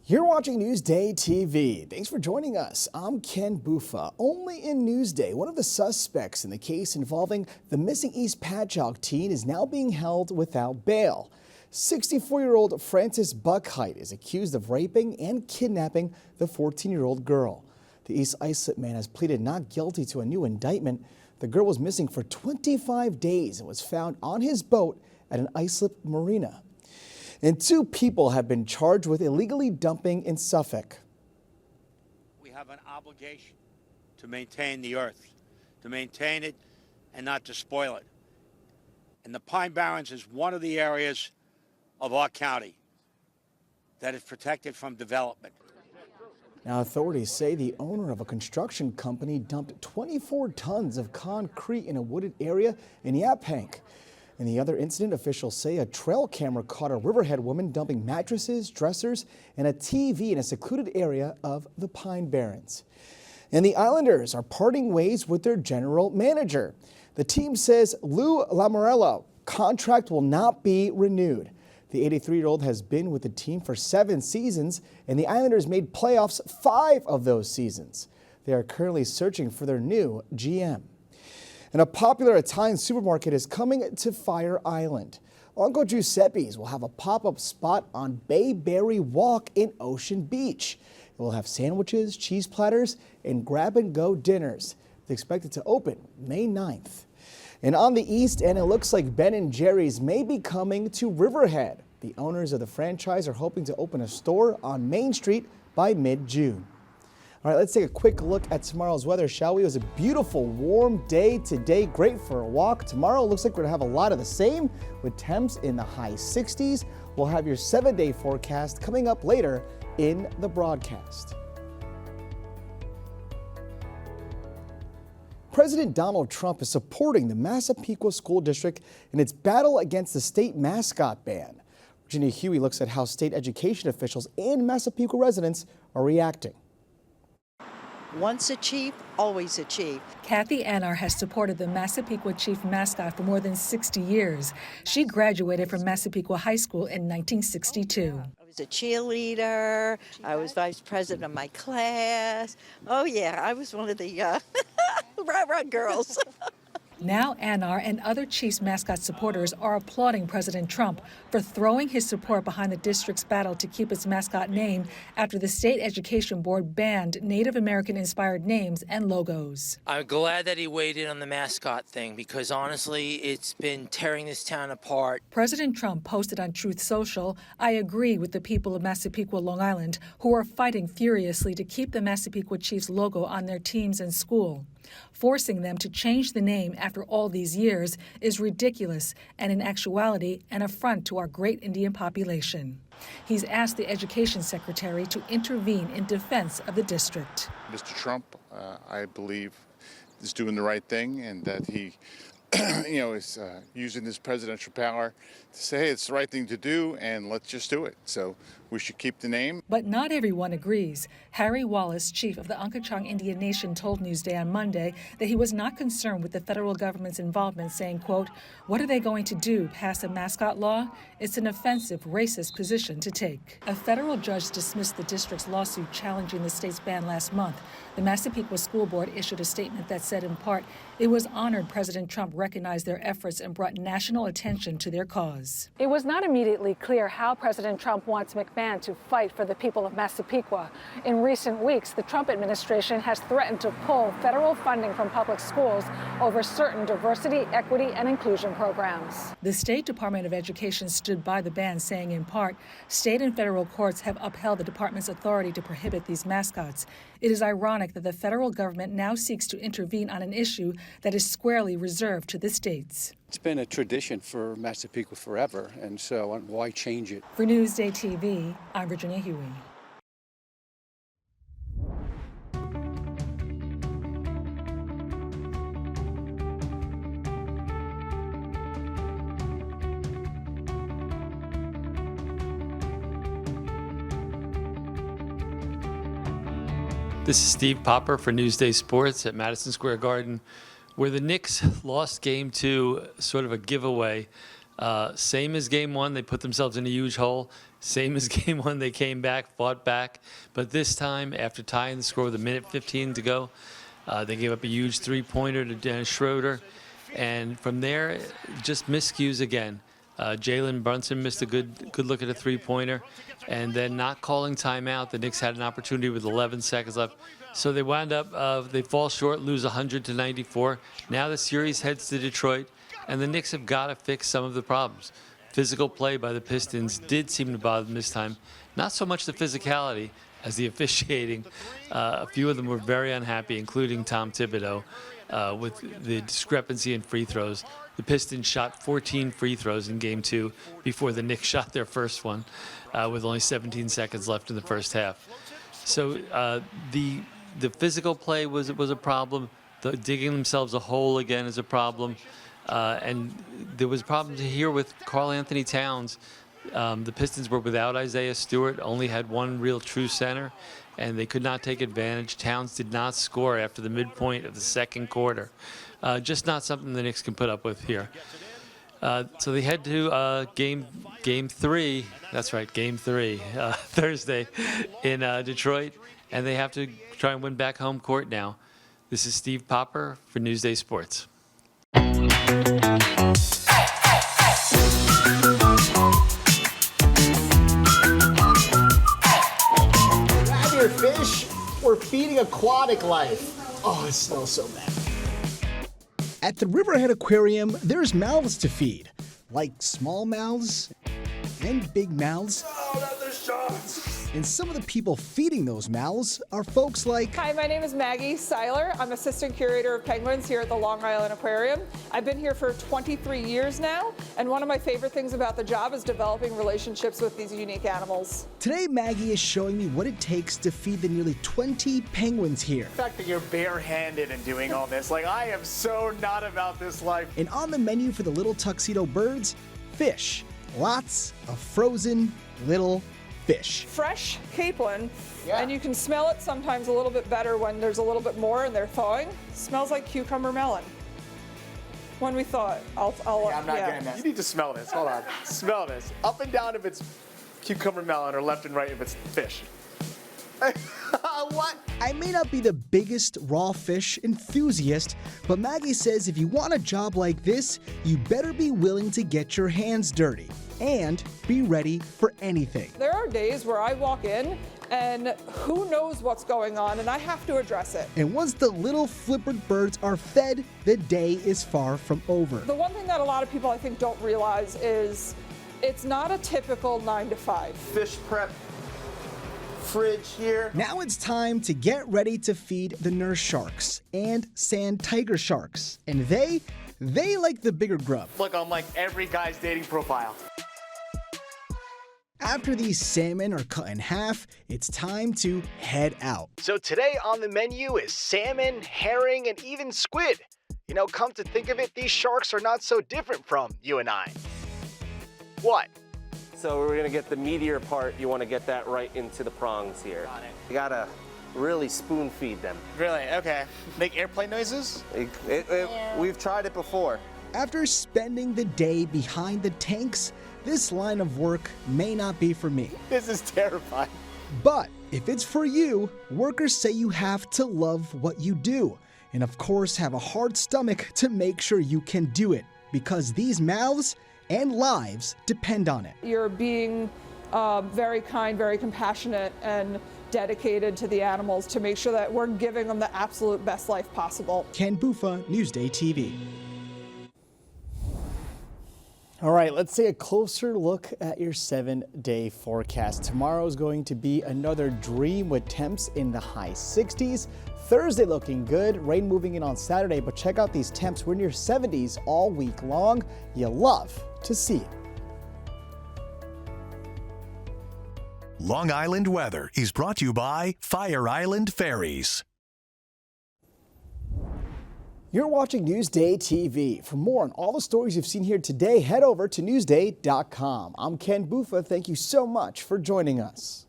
You're watching Newsday TV. Thanks for joining us. I'm Ken Bufa. Only in Newsday, one of the suspects in the case involving the missing East Patchogue teen is now being held without bail. 64-year-old Francis Buckheit is accused of raping and kidnapping the 14-year-old girl. The East Islip man has pleaded not guilty to a new indictment. The girl was missing for 25 days and was found on his boat at an Islip marina. And 2 people have been charged with illegally dumping in Suffolk. We have an obligation to maintain the earth, to maintain it and not to spoil it. And the Pine Barrens is one of the areas of our county that is protected from development. Now, authorities say the owner of a construction company dumped 24 tons of concrete in a wooded area in Yaphank. In the other incident, officials say a trail camera caught a Riverhead woman dumping mattresses, dressers, and a TV in a secluded area of the Pine Barrens. And the Islanders are parting ways with their general manager. The team says Lou Lamoriello contract will not be renewed. The 83-year-old has been with the team for 7 seasons, and the Islanders made playoffs 5 of those seasons. They are currently searching for their new GM. And a popular Italian supermarket is coming to Fire Island. Uncle Giuseppe's will have a pop-up spot on Bayberry Walk in Ocean Beach. It will have sandwiches, cheese platters, and grab-and-go dinners. It's expected to open May 9th. And on the east end, it looks like Ben & Jerry's may be coming to Riverhead. The owners of the franchise are hoping to open a store on Main Street by mid-June. All right, let's take a quick look at tomorrow's weather, shall we? It was a beautiful, warm day today, great for a walk. Tomorrow looks like we're going to have a lot of the same with temps in the high 60s. We'll have your 7-day forecast coming up later in the broadcast. President Donald Trump is supporting the Massapequa School District in its battle against the state mascot ban. Virginia Huey looks at how state education officials and Massapequa residents are reacting. Once a chief, always a chief. Kathy Anar has supported the Massapequa chief mascot for more than 60 years. She graduated from Massapequa High School in 1962. I was a cheerleader. I was vice president of my class. Oh, yeah, I was one of the rah-rah girls. Now Anar and other Chiefs mascot supporters are applauding President Trump for throwing his support behind the district's battle to keep its mascot name after the state education board banned Native American-inspired names and logos. I'm glad that he weighed in on the mascot thing because honestly, it's been tearing this town apart. President Trump posted on Truth Social, "I agree with the people of Massapequa, Long Island, who are fighting furiously to keep the Massapequa Chiefs logo on their teams and school. Forcing them to change the name after all these years is ridiculous and in actuality an affront to our great Indian population." He's asked the education secretary to intervene in defense of the district. Mr. Trump, I believe, is doing the right thing and that he is using his presidential power to say, hey, it's the right thing to do and let's just do it. So we should keep the name. But not everyone agrees. Harry Wallace, chief of the Unkachong Indian Nation, told Newsday on Monday that he was not concerned with the federal government's involvement, saying, quote, "What are they going to do, pass a mascot law? It's an offensive, racist position to take." A federal judge dismissed the district's lawsuit challenging the state's ban last month. The Massapequa School Board issued a statement that said, in part, it was honored President Trump recognized their efforts and brought national attention to their cause. It was not immediately clear how President Trump wants McMahon to fight for the people of Massapequa. In recent weeks, the Trump administration has threatened to pull federal funding from public schools over certain diversity, equity, and inclusion programs. The State Department of Education stood by the ban, saying in part, state and federal courts have upheld the department's authority to prohibit these mascots. It is ironic that the federal government now seeks to intervene on an issue that is squarely reserved to the states. It's been a tradition for Massapequa forever, and so why change it? For Newsday TV, I'm Virginia Huey. This is Steve Popper for Newsday Sports at Madison Square Garden, where the Knicks lost Game 2, sort of a giveaway Same as game one, they put themselves in a huge hole. Same as game one, they came back, fought back. But this time, after tying the score with 1:15 to go, they gave up a huge three-pointer to Dennis Schroeder. And from there, just miscues again. Jalen Brunson missed a good look at a three-pointer. And then not calling timeout, the Knicks had an opportunity with 11 seconds left. So they wound up, they fall short, lose 100-94. Now the series heads to Detroit, and the Knicks have got to fix some of the problems. Physical play by the Pistons did seem to bother them this time. Not so much the physicality as the officiating. A few of them were very unhappy, including Tom Thibodeau, with the discrepancy in free throws. The Pistons shot 14 free throws in Game 2 before the Knicks shot their first one with only 17 seconds left in the first half. So the physical play was a problem. The digging themselves a hole again is a problem. And there was problems here with Karl Anthony Towns. The Pistons were without Isaiah Stewart, only had one real true center, and they could not take advantage. Towns did not score after the midpoint of the second quarter. Just not something the Knicks can put up with here. So they head to game 3. That's right, game 3, Thursday in Detroit, and they have to try and win back home court now. This is Steve Popper for Newsday Sports. Grab your fish. We're feeding aquatic life. Oh, it smells so bad. At the Riverhead Aquarium, there's mouths to feed, like small mouths and big mouths. Oh, there's sharks! And some of the people feeding those mouths are folks like... Hi, my name is Maggie Seiler. I'm assistant curator of penguins here at the Long Island Aquarium. I've been here for 23 years now, and one of my favorite things about the job is developing relationships with these unique animals. Today, Maggie is showing me what it takes to feed the nearly 20 penguins here. The fact that you're barehanded and doing all this, like, I am so not about this life. And on the menu for the little tuxedo birds, fish. Lots of frozen little fish. Fresh capelin, and you can smell it sometimes a little bit better when there's a little bit more and they're thawing. Smells like cucumber melon. When we thaw it, I'm not getting that. You need to smell this. Hold on. Smell this. Up and down if it's cucumber melon, or left and right if it's fish. What? I may not be the biggest raw fish enthusiast, but Maggie says if you want a job like this, you better be willing to get your hands dirty and be ready for anything. There are days where I walk in and who knows what's going on, and I have to address it. And once the little flippered birds are fed, the day is far from over. The one thing that a lot of people I think don't realize is it's not a typical 9 to 5. Fish prep. Fridge here. Now it's time to get ready to feed the nurse sharks and sand tiger sharks. And they like the bigger grub. Look, I'm like every guy's dating profile. After these salmon are cut in half, it's time to head out. So today on the menu is salmon, herring, and even squid. You know, come to think of it, these sharks are not so different from you and I. What? So we're gonna get the meatier part. You wanna get that right into the prongs here. Got it. You gotta really spoon feed them. Really? Okay. Make airplane noises? We've tried it before. After spending the day behind the tanks, this line of work may not be for me. This is terrifying. But if it's for you, workers say you have to love what you do. And of course, have a hard stomach to make sure you can do it. Because these mouths and lives depend on it. You're being very kind, very compassionate, and dedicated to the animals to make sure that we're giving them the absolute best life possible. Ken Bufa, NewsdayTV. All right, let's take a closer look at your 7-day forecast. Tomorrow is going to be another dream with temps in the high 60s. Thursday looking good, rain moving in on Saturday, but check out these temps. We're near 70s all week long. You love to see it. Long Island weather is brought to you by Fire Island Ferries. You're watching Newsday TV. For more on all the stories you've seen here today, head over to Newsday.com. I'm Ken Bufa. Thank you so much for joining us.